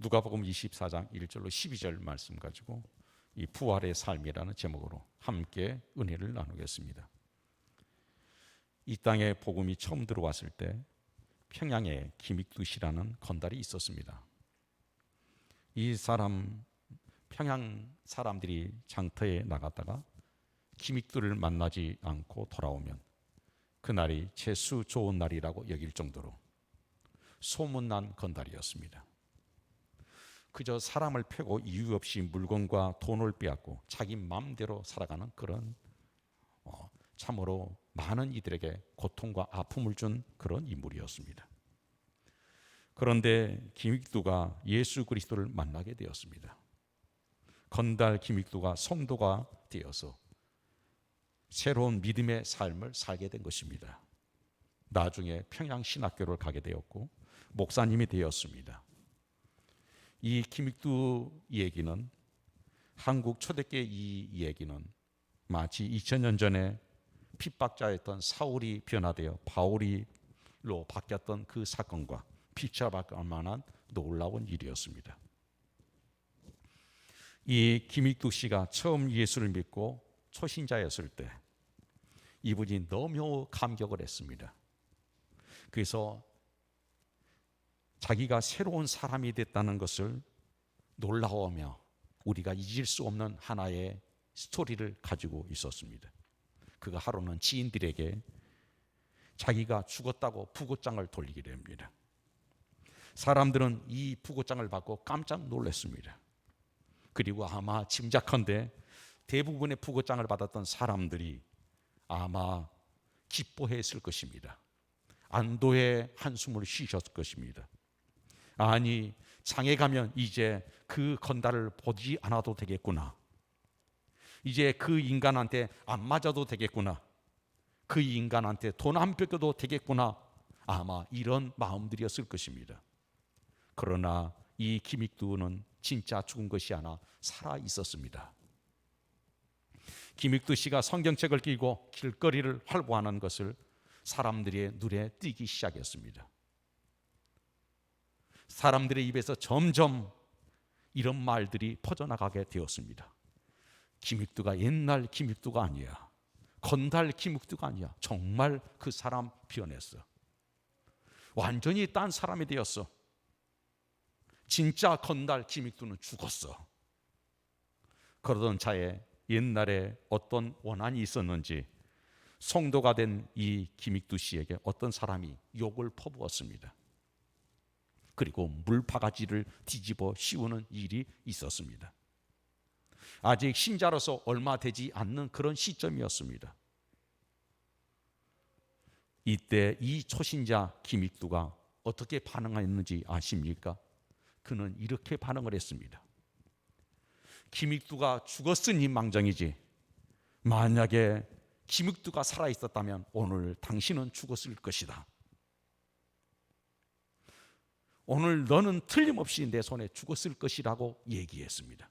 누가복음 24장 1절로 12절 말씀 가지고 이 부활의 삶이라는 제목으로 함께 은혜를 나누겠습니다. 이 땅에 복음이 처음 들어왔을 때 평양에 김익두 씨라는 건달이 있었습니다. 이 사람, 평양 사람들이 장터에 나갔다가 김익두를 만나지 않고 돌아오면 그날이 재수 좋은 날이라고 여길 정도로 소문난 건달이었습니다. 그저 사람을 패고 이유 없이 물건과 돈을 빼앗고 자기 마음대로 살아가는 그런 참으로 많은 이들에게 고통과 아픔을 준 그런 인물이었습니다. 그런데 김익두가 예수 그리스도를 만나게 되었습니다. 건달 김익두가 성도가 되어서 새로운 믿음의 삶을 살게 된 것입니다. 나중에 평양신학교를 가게 되었고 목사님이 되었습니다. 이 김익두 얘기는 한국 초대교회 이 얘기는 마치 2000년 전에 핍박자였던 사울이 변화되어 바울이로 바뀌었던 그 사건과 비춰박을 만한 놀라운 일이었습니다. 이 김익두 씨가 처음 예수를 믿고 초신자였을 때 이분이 너무 감격을 했습니다. 그래서 자기가 새로운 사람이 됐다는 것을 놀라워하며 우리가 잊을 수 없는 하나의 스토리를 가지고 있었습니다. 그가 하루는 지인들에게 자기가 죽었다고 부고장을 돌리게 됩니다. 사람들은 이 부고장을 받고 깜짝 놀랐습니다. 그리고 아마 짐작컨대 대부분의 부고장을 받았던 사람들이 아마 기뻐했을 것입니다. 안도의 한숨을 쉬셨을 것입니다. 아니, 장에 가면 이제 그 건달을 보지 않아도 되겠구나. 이제 그 인간한테 안 맞아도 되겠구나. 그 인간한테 돈 안 뺏겨도 되겠구나. 아마 이런 마음들이었을 것입니다. 그러나 이 김익두는 진짜 죽은 것이 아니라 살아 있었습니다. 김익두 씨가 성경책을 끼고 길거리를 활보하는 것을 사람들의 눈에 띄기 시작했습니다. 사람들의 입에서 점점 이런 말들이 퍼져나가게 되었습니다. 김익두가 옛날 김익두가 아니야. 건달 김익두가 아니야. 정말 그 사람 변했어. 완전히 딴 사람이 되었어. 진짜 건달 김익두는 죽었어. 그러던 차에 옛날에 어떤 원한이 있었는지 성도가 된 이 김익두 씨에게 어떤 사람이 욕을 퍼부었습니다. 그리고 물바가지를 뒤집어 씌우는 일이 있었습니다. 아직 신자로서 얼마 되지 않는 그런 시점이었습니다. 이때 이 초신자 김익두가 어떻게 반응했는지 아십니까? 그는 이렇게 반응을 했습니다. 김익두가 죽었으니 망정이지 만약에 김익두가 살아있었다면 오늘 당신은 죽었을 것이다. 오늘 너는 틀림없이 내 손에 죽었을 것이라고 얘기했습니다.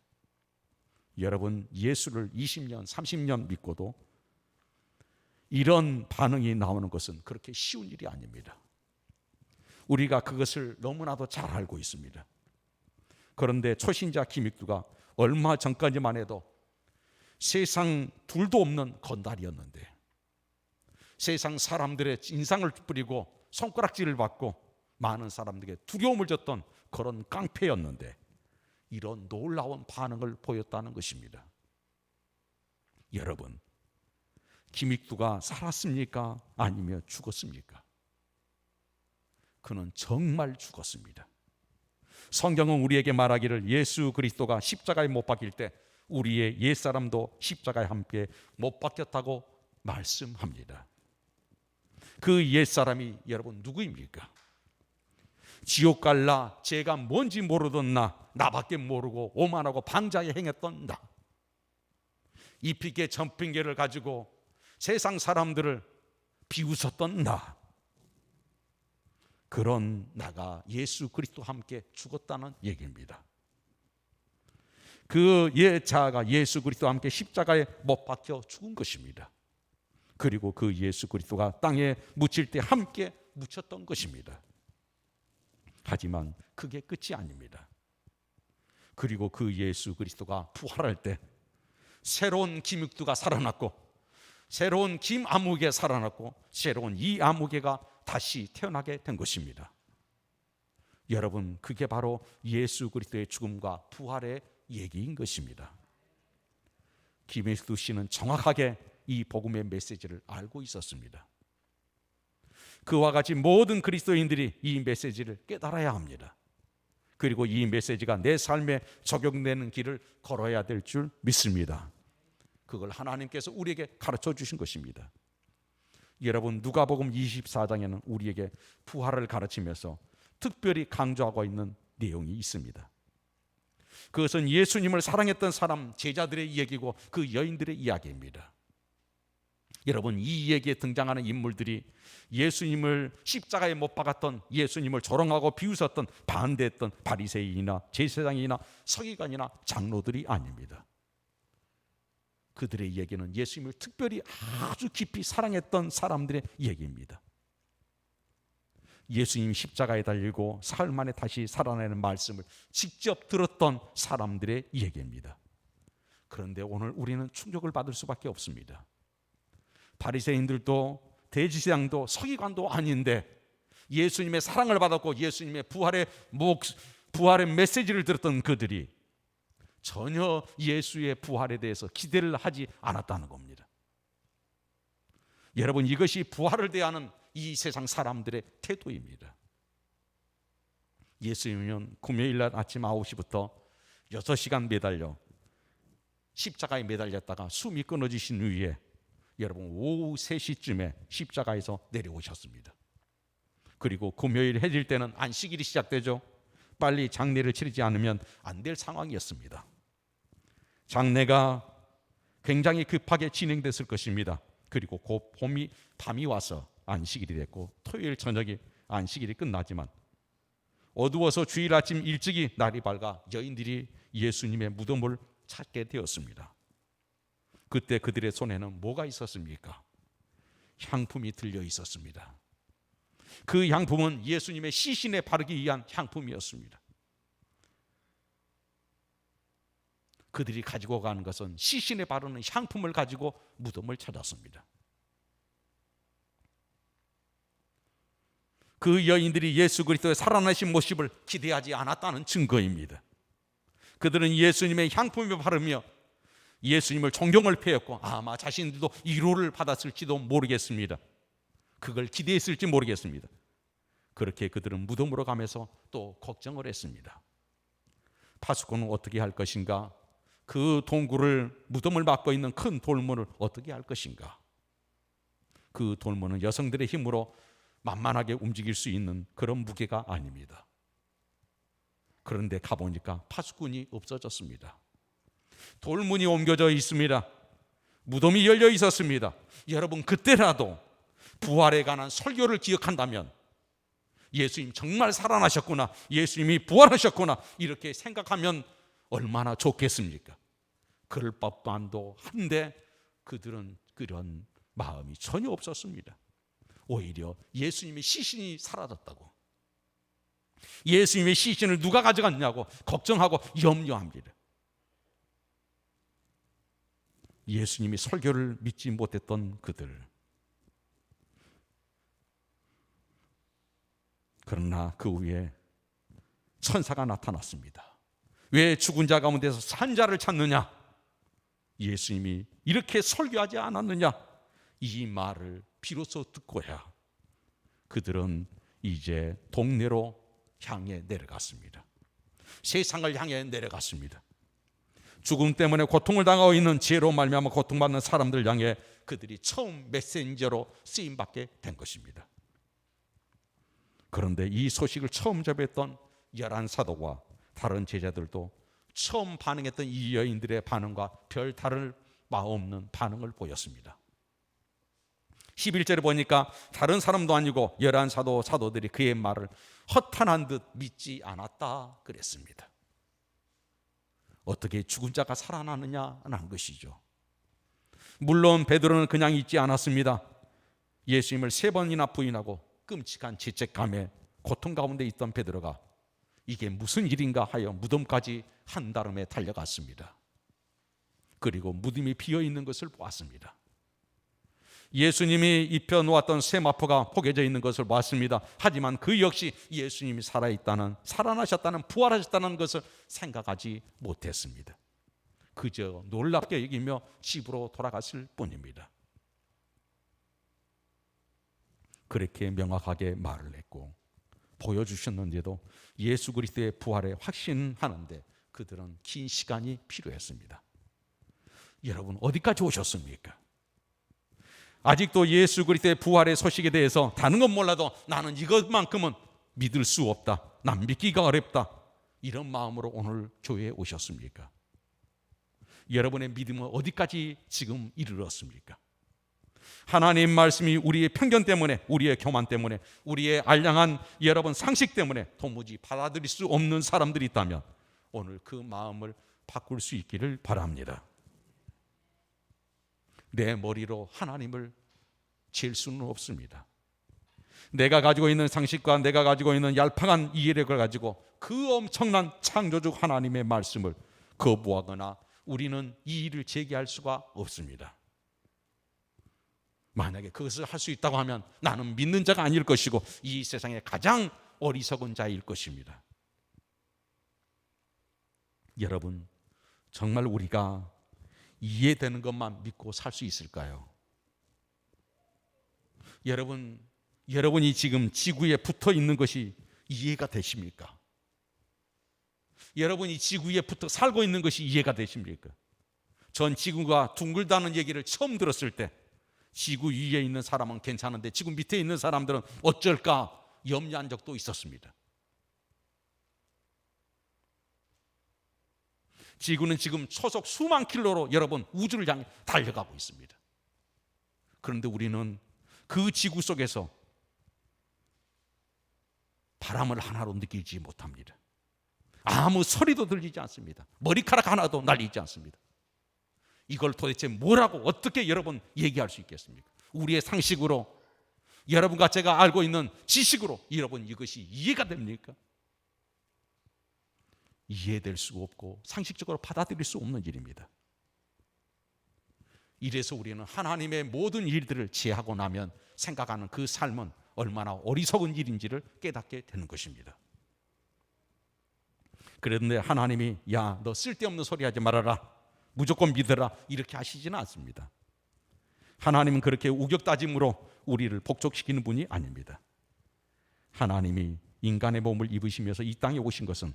여러분, 예수를 20년, 30년 믿고도 이런 반응이 나오는 것은 그렇게 쉬운 일이 아닙니다. 우리가 그것을 너무나도 잘 알고 있습니다. 그런데 초신자 김익두가 얼마 전까지만 해도 세상 둘도 없는 건달이었는데 세상 사람들의 인상을 뿌리고 손가락질을 받고 많은 사람들에게 두려움을 줬던 그런 깡패였는데 이런 놀라운 반응을 보였다는 것입니다. 여러분, 김익두가 살았습니까? 아니면 죽었습니까? 그는 정말 죽었습니다. 성경은 우리에게 말하기를 예수 그리스도가 십자가에 못 박힐 때 우리의 옛사람도 십자가에 함께 못 박혔다고 말씀합니다. 그 옛사람이 여러분 누구입니까? 지옥 갈라 죄가 뭔지 모르던 나밖에 모르고 오만하고 방자에 행했던 나, 이피계 전핑계를 가지고 세상 사람들을 비웃었던 나, 그런 나가 예수 그리스도와 함께 죽었다는 얘기입니다. 그 자가 예수 그리스도와 함께 십자가에 못 박혀 죽은 것입니다. 그리고 그 예수 그리스도가 땅에 묻힐 때 함께 묻혔던 것입니다. 하지만 그게 끝이 아닙니다. 그리고 그 예수 그리스도가 부활할 때 새로운 김육두가 살아났고, 새로운 김아무개 살아났고, 새로운 이아무개가 다시 태어나게 된 것입니다. 여러분, 그게 바로 예수 그리스도의 죽음과 부활의 얘기인 것입니다. 김일두 씨는 정확하게 이 복음의 메시지를 알고 있었습니다. 그와 같이 모든 그리스도인들이 이 메시지를 깨달아야 합니다. 그리고 이 메시지가 내 삶에 적용되는 길을 걸어야 될 줄 믿습니다. 그걸 하나님께서 우리에게 가르쳐 주신 것입니다. 여러분, 누가복음 24장에는 우리에게 부활을 가르치면서 특별히 강조하고 있는 내용이 있습니다. 그것은 예수님을 사랑했던 사람, 제자들의 이야기고 그 여인들의 이야기입니다. 여러분, 이 이야기에 등장하는 인물들이 예수님을 십자가에 못 박았던, 예수님을 조롱하고 비웃었던, 반대했던 바리새인이나 제사장이나 서기관이나 장로들이 아닙니다. 그들의 이야기는 예수님을 특별히 아주 깊이 사랑했던 사람들의 이야기입니다. 예수님 십자가에 달리고 사흘 만에 다시 살아나는 말씀을 직접 들었던 사람들의 이야기입니다. 그런데 오늘 우리는 충격을 받을 수밖에 없습니다. 바리새인들도 대제사장도 서기관도 아닌데 예수님의 사랑을 받았고 예수님의 부활의 메시지를 들었던 그들이 전혀 예수의 부활에 대해서 기대를 하지 않았다는 겁니다. 여러분, 이것이 부활을 대하는 이 세상 사람들의 태도입니다. 예수님은 금요일날 아침 9시부터 6시간 매달려 십자가에 매달렸다가 숨이 끊어지신 후에 여러분 오후 3시쯤에 십자가에서 내려오셨습니다. 그리고 금요일 해질 때는 안식일이 시작되죠. 빨리 장례를 치르지 않으면 안 될 상황이었습니다. 장례가 굉장히 급하게 진행됐을 것입니다. 그리고 곧 밤이 와서 안식일이 됐고 토요일 저녁에 안식일이 끝나지만 어두워서 주일 아침 일찍이 날이 밝아 여인들이 예수님의 무덤을 찾게 되었습니다. 그때 그들의 손에는 뭐가 있었습니까? 향품이 들려 있었습니다. 그 향품은 예수님의 시신에 바르기 위한 향품이었습니다. 그들이 가지고 가는 것은 시신에 바르는 향품을 가지고 무덤을 찾았습니다. 그 여인들이 예수 그리스도의 살아나신 모습을 기대하지 않았다는 증거입니다. 그들은 예수님의 향품을 바르며 예수님을 존경을 표했고 아마 자신들도 위로를 받았을지도 모르겠습니다. 그걸 기대했을지 모르겠습니다. 그렇게 그들은 무덤으로 가면서 또 걱정을 했습니다. 파수꾼은 어떻게 할 것인가? 그 동굴을, 무덤을 막고 있는 큰 돌문을 어떻게 할 것인가? 그 돌문은 여성들의 힘으로 만만하게 움직일 수 있는 그런 무게가 아닙니다. 그런데 가보니까 파수꾼이 없어졌습니다. 돌문이 옮겨져 있습니다. 무덤이 열려 있었습니다. 여러분, 그때라도 부활에 관한 설교를 기억한다면 예수님 정말 살아나셨구나, 예수님이 부활하셨구나 이렇게 생각하면 얼마나 좋겠습니까? 그럴 법만도 한데 그들은 그런 마음이 전혀 없었습니다. 오히려 예수님의 시신이 사라졌다고, 예수님의 시신을 누가 가져갔냐고 걱정하고 염려합니다. 예수님이 설교를 믿지 못했던 그들. 그러나 그 후에 천사가 나타났습니다. 왜 죽은 자 가운데서 산 자를 찾느냐? 예수님이 이렇게 설교하지 않았느냐? 이 말을 비로소 듣고야 그들은 이제 동네로 향해 내려갔습니다. 세상을 향해 내려갔습니다. 죽음 때문에 고통을 당하고 있는 죄로 말미암아 고통받는 사람들 향해 그들이 처음 메신저로 쓰임받게 된 것입니다. 그런데 이 소식을 처음 접했던 11사도와 다른 제자들도 처음 반응했던 이 여인들의 반응과 별 다를 바 없는 반응을 보였습니다. 11절에 보니까 다른 사람도 아니고 11사도 사도들이 그의 말을 허탄한 듯 믿지 않았다 그랬습니다. 어떻게 죽은 자가 살아나느냐는 것이죠. 물론 베드로는 그냥 있지 않았습니다. 예수님을 3번이나 부인하고 끔찍한 죄책감에 고통 가운데 있던 베드로가 이게 무슨 일인가 하여 무덤까지 한달음에 달려갔습니다. 그리고 무덤이 비어있는 것을 보았습니다. 예수님이 입혀놓았던 세마포가 포개져 있는 것을 보았습니다. 하지만 그 역시 예수님이 살아나셨다는, 부활하셨다는 것을 생각하지 못했습니다. 그저 놀랍게 여기며 집으로 돌아갔을 뿐입니다. 그렇게 명확하게 말을 했고 보여주셨는데도 예수 그리스도의 부활에 확신하는데 그들은 긴 시간이 필요했습니다. 여러분, 어디까지 오셨습니까? 아직도 예수 그리스도의 부활의 소식에 대해서 다른 건 몰라도 나는 이것만큼은 믿을 수 없다, 난 믿기가 어렵다, 이런 마음으로 오늘 교회에 오셨습니까? 여러분의 믿음은 어디까지 지금 이르렀습니까? 하나님 말씀이 우리의 편견 때문에, 우리의 교만 때문에, 우리의 알량한 여러분 상식 때문에 도무지 받아들일 수 없는 사람들이 있다면 오늘 그 마음을 바꿀 수 있기를 바랍니다. 내 머리로 하나님을 잴 수는 없습니다. 내가 가지고 있는 상식과 내가 가지고 있는 얄팍한 이해력을 가지고 그 엄청난 창조주 하나님의 말씀을 거부하거나 우리는 이의를 제기할 수가 없습니다. 만약에 그것을 할 수 있다고 하면 나는 믿는 자가 아닐 것이고 이 세상에 가장 어리석은 자일 것입니다. 여러분, 정말 우리가 이해되는 것만 믿고 살 수 있을까요? 여러분이 지금 지구에 붙어 있는 것이 이해가 되십니까? 여러분이 지구에 붙어 살고 있는 것이 이해가 되십니까? 전 지구가 둥글다는 얘기를 처음 들었을 때 지구 위에 있는 사람은 괜찮은데 지구 밑에 있는 사람들은 어쩔까 염려한 적도 있었습니다. 지구는 지금 초속 수만 킬로로 여러분 우주를 향해 달려가고 있습니다. 그런데 우리는 그 지구 속에서 바람을 하나로 느끼지 못합니다. 아무 소리도 들리지 않습니다. 머리카락 하나도 날리지 않습니다. 이걸 도대체 뭐라고 어떻게 여러분 얘기할 수 있겠습니까? 우리의 상식으로, 여러분과 제가 알고 있는 지식으로 여러분 이것이 이해가 됩니까? 이해될 수 없고 상식적으로 받아들일 수 없는 일입니다. 이래서 우리는 하나님의 모든 일들을 제하고 나면 생각하는 그 삶은 얼마나 어리석은 일인지를 깨닫게 되는 것입니다. 그런데 하나님이 야, 너 쓸데없는 소리 하지 말아라, 무조건 믿어라, 이렇게 하시지는 않습니다. 하나님은 그렇게 우격다짐으로 우리를 복종시키는 분이 아닙니다. 하나님이 인간의 몸을 입으시면서 이 땅에 오신 것은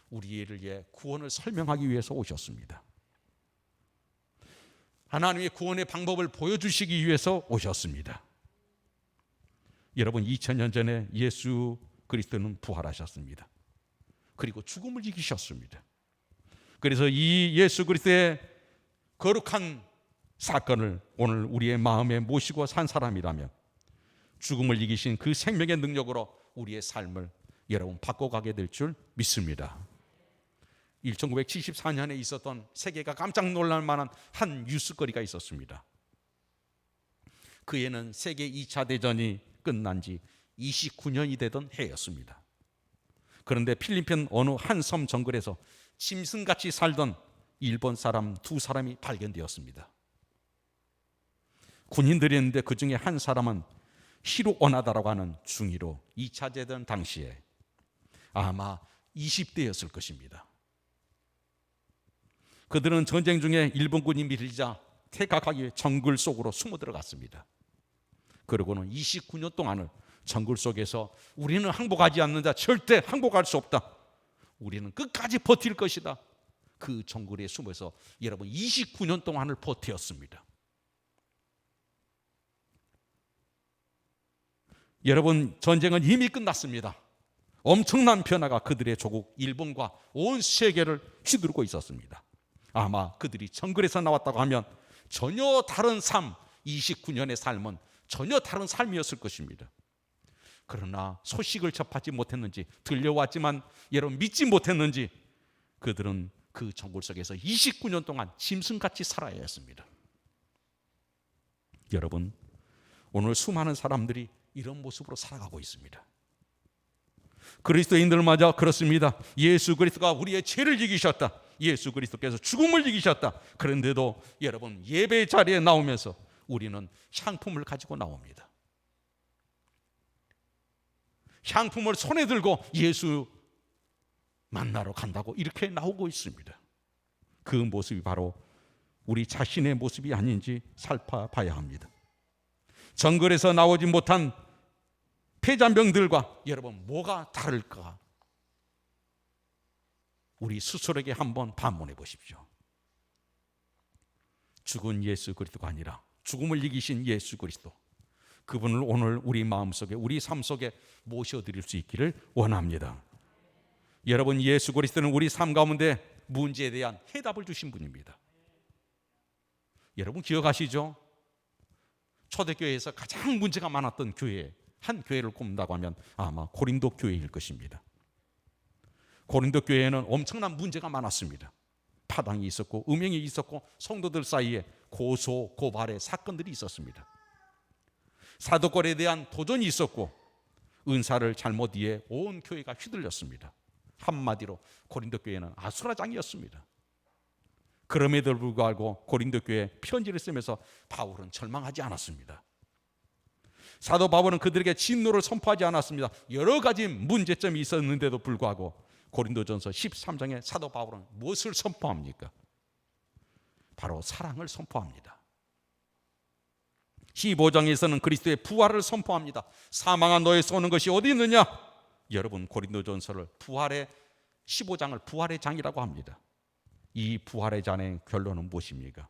우리의 구원을 설명하기 위해서 오셨습니다. 하나님의 구원의 방법을 보여주시기 위해서 오셨습니다. 여러분, 2000년 전에 예수 그리스도는 부활하셨습니다. 그리고 죽음을 이기셨습니다. 그래서 이 예수 그리스도의 거룩한 사건을 오늘 우리의 마음에 모시고 산 사람이라면 죽음을 이기신 그 생명의 능력으로 우리의 삶을 여러분 바꿔가게 될 줄 믿습니다. 1974년에 있었던 세계가 깜짝 놀랄 만한 한 뉴스거리가 있었습니다. 그 해는 세계 2차 대전이 끝난 지 29년이 되던 해였습니다. 그런데 필리핀 어느 한 섬 정글에서 짐승같이 살던 일본 사람 2사람이 발견되었습니다. 군인들이었는데 그 중에 한 사람은 히로 오나다라고 하는 중위로 2차 대전 당시에 아마 20대였을 것입니다. 그들은 전쟁 중에 일본군이 밀리자 퇴각하기 위해 정글 속으로 숨어 들어갔습니다. 그러고는 29년 동안을 정글 속에서 우리는 항복하지 않는다, 절대 항복할 수 없다, 우리는 끝까지 버틸 것이다, 그 정글에 숨어서 여러분 29년 동안을 버텼습니다. 여러분, 전쟁은 이미 끝났습니다. 엄청난 변화가 그들의 조국 일본과 온 세계를 휘두르고 있었습니다. 아마 그들이 정글에서 나왔다고 하면 전혀 다른 삶, 29년의 삶은 전혀 다른 삶이었을 것입니다. 그러나 소식을 접하지 못했는지, 들려왔지만 여러분 믿지 못했는지 그들은 그 정글 속에서 29년 동안 짐승같이 살아야 했습니다. 여러분, 오늘 수많은 사람들이 이런 모습으로 살아가고 있습니다. 그리스도인들마저 그렇습니다. 예수 그리스도가 우리의 죄를 이기셨다. 예수 그리스도께서 죽음을 이기셨다. 그런데도 여러분, 예배 자리에 나오면서 우리는 향품을 가지고 나옵니다. 향품을 손에 들고 예수 만나러 간다고 이렇게 나오고 있습니다. 그 모습이 바로 우리 자신의 모습이 아닌지 살펴봐야 합니다. 정글에서 나오지 못한 폐잔병들과 여러분 뭐가 다를까? 우리 스스로에게 한번 반문해 보십시오. 죽은 예수 그리스도가 아니라 죽음을 이기신 예수 그리스도, 그분을 오늘 우리 마음속에, 우리 삶 속에 모셔드릴 수 있기를 원합니다. 여러분, 예수 그리스도는 우리 삶 가운데 문제에 대한 해답을 주신 분입니다. 여러분 기억하시죠? 초대교회에서 가장 문제가 많았던 교회, 한 교회를 꼽는다고 하면 아마 고린도 교회일 것입니다. 고린도 교회에는 엄청난 문제가 많았습니다. 파당이 있었고 음행이 있었고 성도들 사이에 고소 고발의 사건들이 있었습니다. 사도권에 대한 도전이 있었고 은사를 잘못 이해 온 교회가 휘둘렸습니다. 한마디로 고린도 교회는 아수라장이었습니다. 그럼에도 불구하고 고린도 교회에 편지를 쓰면서 바울은 절망하지 않았습니다. 사도 바울은 그들에게 진노를 선포하지 않았습니다. 여러 가지 문제점이 있었는데도 불구하고 고린도전서 13장에 사도 바울은 무엇을 선포합니까? 바로 사랑을 선포합니다. 15장에서는 그리스도의 부활을 선포합니다. 사망한 너에서 오는 것이 어디 있느냐? 여러분, 고린도전서를 부활의 15장을 부활의 장이라고 합니다. 이 부활의 장의 결론은 무엇입니까?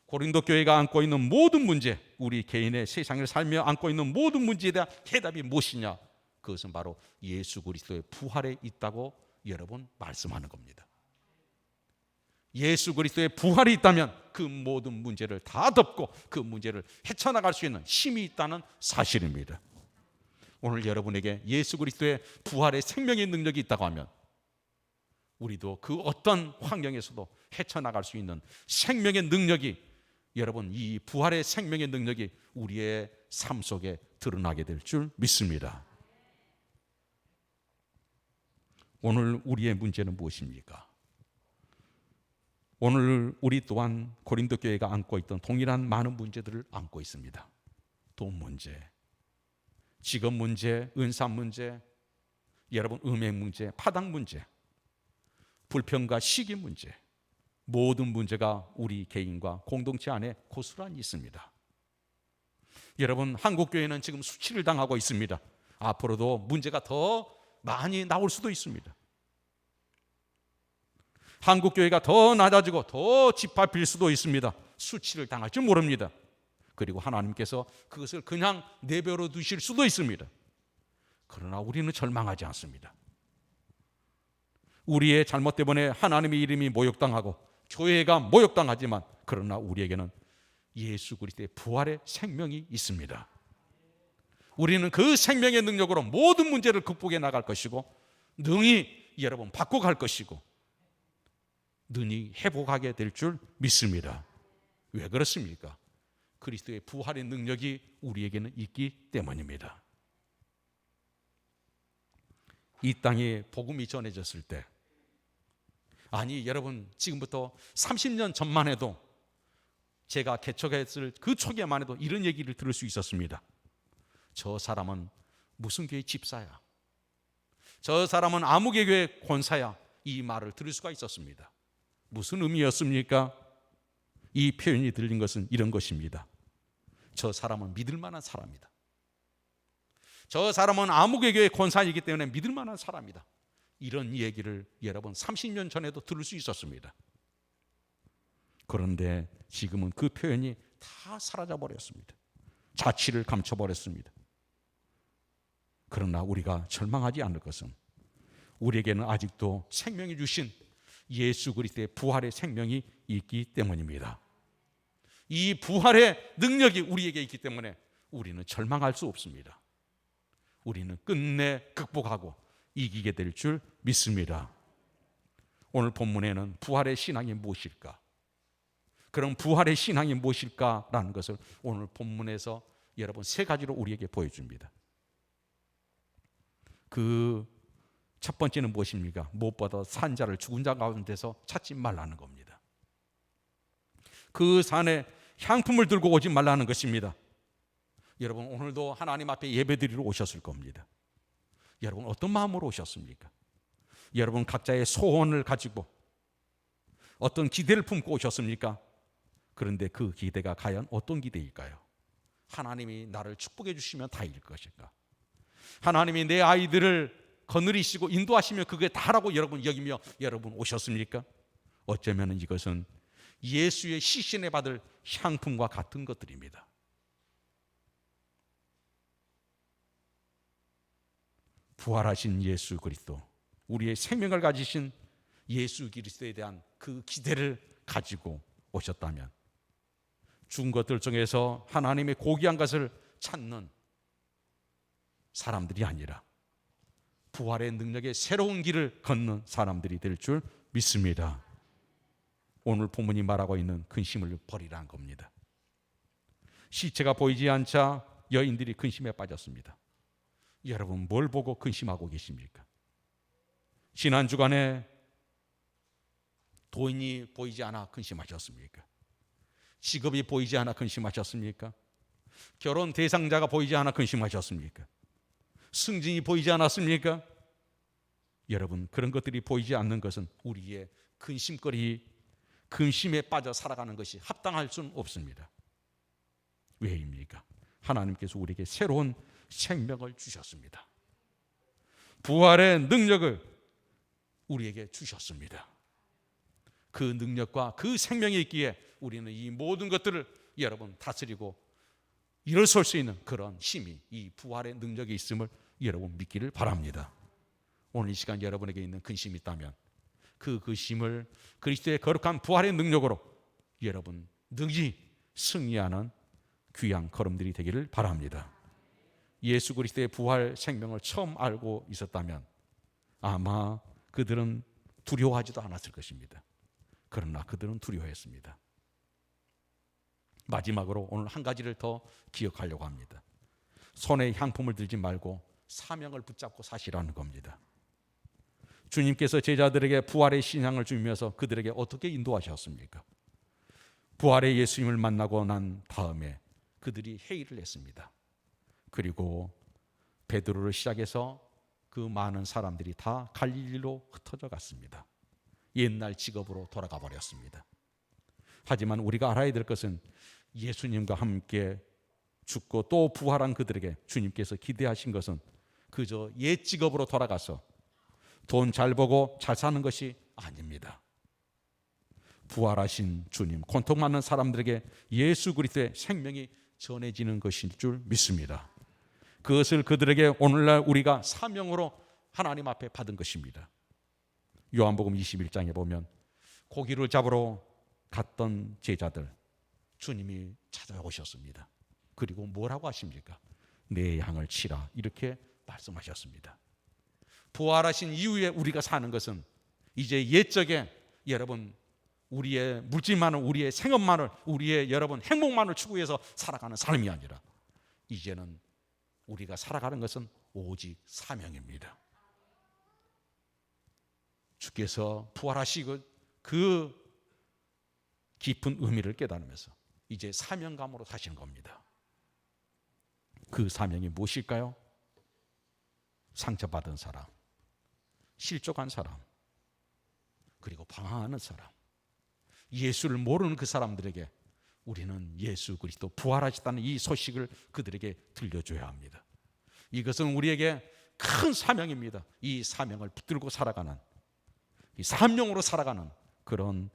고린도 교회가 안고 있는 모든 문제, 우리 개인의 세상을 살며 안고 있는 모든 문제에 대한 해답이 무엇이냐? 그것은 바로 예수 그리스도의 부활에 있다고 여러분 말씀하는 겁니다. 예수 그리스도의 부활이 있다면 그 모든 문제를 다 덮고 그 문제를 헤쳐나갈 수 있는 힘이 있다는 사실입니다. 오늘 여러분에게 예수 그리스도의 부활의 생명의 능력이 있다고 하면 우리도 그 어떤 환경에서도 헤쳐나갈 수 있는 생명의 능력이, 여러분 이 부활의 생명의 능력이 우리의 삶 속에 드러나게 될 줄 믿습니다. 오늘 우리의 문제는 무엇입니까? 오늘 우리 또한 고린도 교회가 안고 있던 동일한 많은 문제들을 안고 있습니다. 돈 문제, 직업 문제, 은사 문제, 여러분 음행 문제, 파당 문제, 불평과 시기 문제, 모든 문제가 우리 개인과 공동체 안에 고스란히 있습니다. 여러분, 한국 교회는 지금 수치를 당하고 있습니다. 앞으로도 문제가 더 많이 나올 수도 있습니다. 한국 교회가 더 낮아지고 더 짓밟힐 수도 있습니다. 수치를 당할 줄 모릅니다. 그리고 하나님께서 그것을 그냥 내버려 두실 수도 있습니다. 그러나 우리는 절망하지 않습니다. 우리의 잘못 때문에 하나님의 이름이 모욕당하고 교회가 모욕당하지만 그러나 우리에게는 예수 그리스도의 부활의 생명이 있습니다. 우리는 그 생명의 능력으로 모든 문제를 극복해 나갈 것이고 능히 여러분 바꿔갈 것이고 능히 회복하게 될 줄 믿습니다. 왜 그렇습니까? 그리스도의 부활의 능력이 우리에게는 있기 때문입니다. 이 땅에 복음이 전해졌을 때, 아니 여러분 지금부터 30년 전만 해도 제가 개척했을 그 초기에만 해도 이런 얘기를 들을 수 있었습니다. 저 사람은 무슨 교회 집사야, 저 사람은 아무개 교회 권사야, 이 말을 들을 수가 있었습니다. 무슨 의미였습니까? 이 표현이 들린 것은 이런 것입니다. 저 사람은 믿을 만한 사람이다. 저 사람은 아무개 교회 권사이기 때문에 믿을 만한 사람이다. 이런 얘기를 여러분 30년 전에도 들을 수 있었습니다. 그런데 지금은 그 표현이 다 사라져 버렸습니다. 자취를 감춰버렸습니다. 그러나 우리가 절망하지 않을 것은 우리에게는 아직도 생명이 주신 예수 그리스도의 부활의 생명이 있기 때문입니다. 이 부활의 능력이 우리에게 있기 때문에 우리는 절망할 수 없습니다. 우리는 끝내 극복하고 이기게 될 줄 믿습니다. 오늘 본문에는 부활의 신앙이 무엇일까? 그럼 부활의 신앙이 무엇일까라는 것을 오늘 본문에서 여러분 세 가지로 우리에게 보여줍니다. 그 첫 번째는 무엇입니까? 무엇보다 산자를 죽은 자 가운데서 찾지 말라는 겁니다. 그 산에 향품을 들고 오지 말라는 것입니다. 여러분, 오늘도 하나님 앞에 예배드리러 오셨을 겁니다. 여러분, 어떤 마음으로 오셨습니까? 여러분 각자의 소원을 가지고 어떤 기대를 품고 오셨습니까? 그런데 그 기대가 과연 어떤 기대일까요? 하나님이 나를 축복해 주시면 다일 것인가? 하나님이 내 아이들을 거느리시고 인도하시면 그게 다라고 여러분 여기며 여러분 오셨습니까? 어쩌면 이것은 예수의 시신에 받을 향품과 같은 것들입니다. 부활하신 예수 그리스도, 우리의 생명을 가지신 예수 그리스도에 대한 그 기대를 가지고 오셨다면 죽은 것들 중에서 하나님의 고귀한 것을 찾는 사람들이 아니라 부활의 능력의 새로운 길을 걷는 사람들이 될 줄 믿습니다. 오늘 본문이 말하고 있는 근심을 버리라는 겁니다. 시체가 보이지 않자 여인들이 근심에 빠졌습니다. 여러분, 뭘 보고 근심하고 계십니까? 지난 주간에 돈이 보이지 않아 근심하셨습니까? 직업이 보이지 않아 근심하셨습니까? 결혼 대상자가 보이지 않아 근심하셨습니까? 승진이 보이지 않았습니까? 여러분, 그런 것들이 보이지 않는 것은 우리의 근심에 빠져 살아가는 것이 합당할 수는 없습니다. 왜입니까? 하나님께서 우리에게 새로운 생명을 주셨습니다. 부활의 능력을 우리에게 주셨습니다. 그 능력과 그 생명이 있기에 우리는 이 모든 것들을 여러분 다스리고 일어설 수 있는 그런 힘이, 이 부활의 능력이 있음을 여러분 믿기를 바랍니다. 오늘 이 시간 여러분에게 있는 근심이 있다면 그 근심을 그리스도의 거룩한 부활의 능력으로 여러분 능히 승리하는 귀한 걸음들이 되기를 바랍니다. 예수 그리스도의 부활 생명을 처음 알고 있었다면 아마 그들은 두려워하지도 않았을 것입니다. 그러나 그들은 두려워했습니다. 마지막으로 오늘 한 가지를 더 기억하려고 합니다. 손에 향품을 들지 말고 사명을 붙잡고 사시라는 겁니다. 주님께서 제자들에게 부활의 신앙을 주면서 그들에게 어떻게 인도하셨습니까? 부활의 예수님을 만나고 난 다음에 그들이 회의를 했습니다. 그리고 베드로를 시작해서 그 많은 사람들이 다 갈릴리로 흩어져 갔습니다. 옛날 직업으로 돌아가 버렸습니다. 하지만 우리가 알아야 될 것은 예수님과 함께 죽고 또 부활한 그들에게 주님께서 기대하신 것은 그저 옛 직업으로 돌아가서 돈 잘 벌고 잘 사는 것이 아닙니다. 부활하신 주님, 고통받는 사람들에게 예수 그리스도의 생명이 전해지는 것일 줄 믿습니다. 그것을 그들에게 오늘날 우리가 사명으로 하나님 앞에 받은 것입니다. 요한복음 21장에 보면 고기를 잡으러 갔던 제자들 주님이 찾아오셨습니다. 그리고 뭐라고 하십니까? 내 양을 치라, 이렇게 말씀하셨습니다. 부활하신 이후에 우리가 사는 것은 이제 옛적에 여러분 우리의 물질만을, 우리의 생업만을, 우리의 여러분 행복만을 추구해서 살아가는 삶이 아니라 이제는 우리가 살아가는 것은 오직 사명입니다. 주께서 부활하시고 그 깊은 의미를 깨달으면서 이제 사명감으로 사시는 겁니다. 그 사명이 무엇일까요? 상처받은 사람, 실족한 사람, 그리고 방황하는 사람, 예수를 모르는 그 사람들에게 우리는 예수 그리스도 부활하셨다는 이 소식을 그들에게 들려줘야 합니다. 이것은 우리에게 큰 사명입니다. 이 사명을 붙들고 살아가는, 이 사명으로 살아가는 그런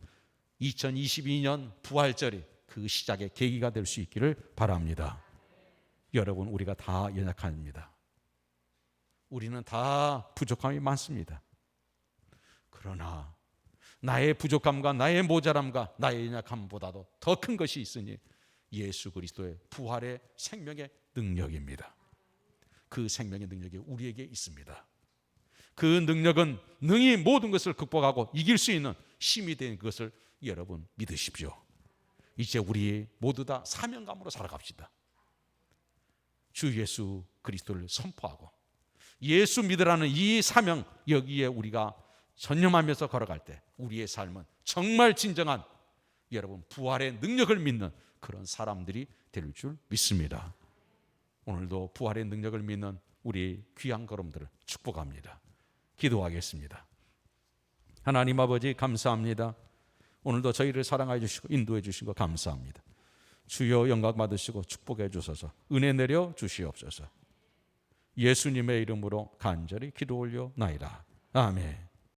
2022년 부활절이 그 시작의 계기가 될 수 있기를 바랍니다. 여러분, 우리가 다 연약합니다. 우리는 다 부족함이 많습니다. 그러나 나의 부족함과 나의 모자람과 나의 연약함보다도 더 큰 것이 있으니 예수 그리스도의 부활의 생명의 능력입니다. 그 생명의 능력이 우리에게 있습니다. 그 능력은 능히 모든 것을 극복하고 이길 수 있는 힘이 된 것을 여러분 믿으십시오. 이제 우리 모두 다 사명감으로 살아갑시다. 주 예수 그리스도를 선포하고 예수 믿으라는 이 사명, 여기에 우리가 전념하면서 걸어갈 때 우리의 삶은 정말 진정한 여러분 부활의 능력을 믿는 그런 사람들이 될 줄 믿습니다. 오늘도 부활의 능력을 믿는 우리 귀한 걸음들을 축복합니다. 기도하겠습니다. 하나님 아버지 감사합니다. 오늘도 저희를 사랑해 주시고 인도해 주신 거 감사합니다. 주여 영광 받으시고 축복해 주소서. 은혜 내려 주시옵소서. 예수님의 이름으로 간절히 기도 올려나이다. 아멘.